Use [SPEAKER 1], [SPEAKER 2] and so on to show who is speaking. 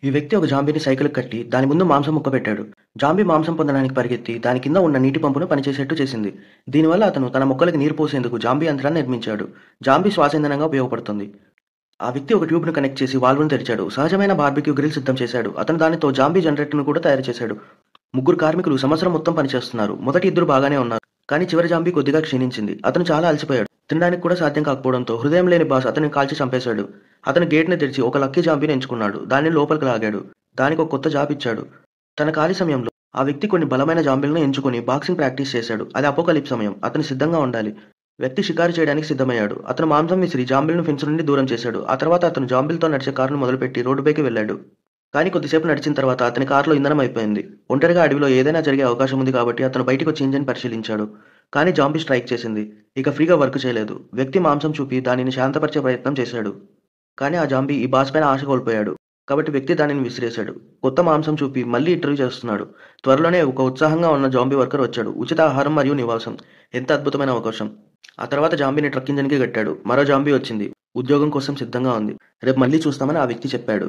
[SPEAKER 1] ఈ వ్యక్తి ఒక జాంబీని సైకిల్‌కి కట్టి, దాని ముందు మాంసం ముక్క పెట్టాడు. జాంబీ మాంసం పొందడానికి పరిగెత్తి, దాని కింద ఉన్న నీటి పంపును పనిచేసేట్టు చేసింది. దీనివల్ల అతను తన మొక్కలకి నీరు పోసేందుకు జాంబీ యంత్రాన్ని నిర్మించాడు. జాంబీ శ్వాస ఇంధనంగా ఉపయోగపడుతుంది. ఆ వ్యక్తి ఒక ట్యూబ్‌ను కనెక్ట్ చేసి వాల్వ్‌ను తెరిచాడు. సహజమైన బార్బిక్యూ గ్రిల్ సిద్ధం చేశాడు. అతను దానితో జాంబీ జనరేటర్‌ను కూడా తయారు చేశాడు. ముగ్గురు కార్మికులు సంవత్సరం మొత్తం పనిచేస్తున్నారు. మొదటి ఇద్దరు బాగానే ఉన్నారు. కానీ చివరి జాంబీ కొద్దిగా క్షీణించింది. అతను చాలా అలసిపోయాడు. తినడానికి కూడా సాధ్యం కాకపోవడంతో హృదయం లేని బాస్ అతన్ని కాల్చి చంపేశాడు. అతను గేట్‌ని తెరిచి ఒక లక్కీ జాంబీని ఎంచుకున్నాడు. దానిని లోపలికి లాగాడు. దానికి ఒక కొత్త జాబ్ ఇచ్చాడు. తన ఖాళీ సమయంలో ఆ వ్యక్తి కొన్ని బలమైన జాంబీలను ఎంచుకొని బాక్సింగ్ ప్రాక్టీస్ చేశాడు. అది అపోకలిప్స్ సమయం. అతను సిద్ధంగా ఉండాలి. వ్యక్తి షికారు చేయడానికి సిద్ధమయ్యాడు. అతను మాంసం విసిరి జాంబీలను ఫెన్స్ నుండి దూరం చేశాడు. ఆ తర్వాత అతను జాంబీలతో నడిచే కారును మొదలుపెట్టి రోడ్డుపైకి వెళ్ళాడు. కానీ కొద్దిసేపు నడిచిన తర్వాత అతని కారులో ఇంధనం అయిపోయింది. ఒంటరిగా అడవిలో ఏదైనా జరిగే అవకాశం ఉంది కాబట్టి అతను బయటికొచ్చి ఇంజిన్ పరిశీలించాడు. కానీ జాంబీ స్ట్రైక్ చేసింది. ఇక ఫ్రీగా వర్క్ చేయలేదు. వ్యక్తి మాంసం చూపి దానిని శాంతపరిచే ప్రయత్నం చేశాడు. కానీ ఆ జాంబీ ఈ బాస్ పైన ఆశ కోల్పోయాడు. కాబట్టి వ్యక్తి దానిని విసిరేశాడు. కొత్త మాంసం చూపి మళ్ళీ ఇంటర్వ్యూ చేస్తున్నాడు. త్వరలోనే ఒక ఉత్సాహంగా ఉన్న జాంబీ వర్కర్ వచ్చాడు. ఉచిత ఆహారం మరియు నివాసం. ఎంత అద్భుతమైన అవకాశం. ఆ తర్వాత జాంబీని ట్రక్ ఇంజిన్‌కి కట్టాడు. మరో జాంబీ వచ్చింది. ఉద్యోగం కోసం సిద్ధంగా ఉంది. రేపు మళ్ళీ చూస్తామని ఆ వ్యక్తి చెప్పాడు.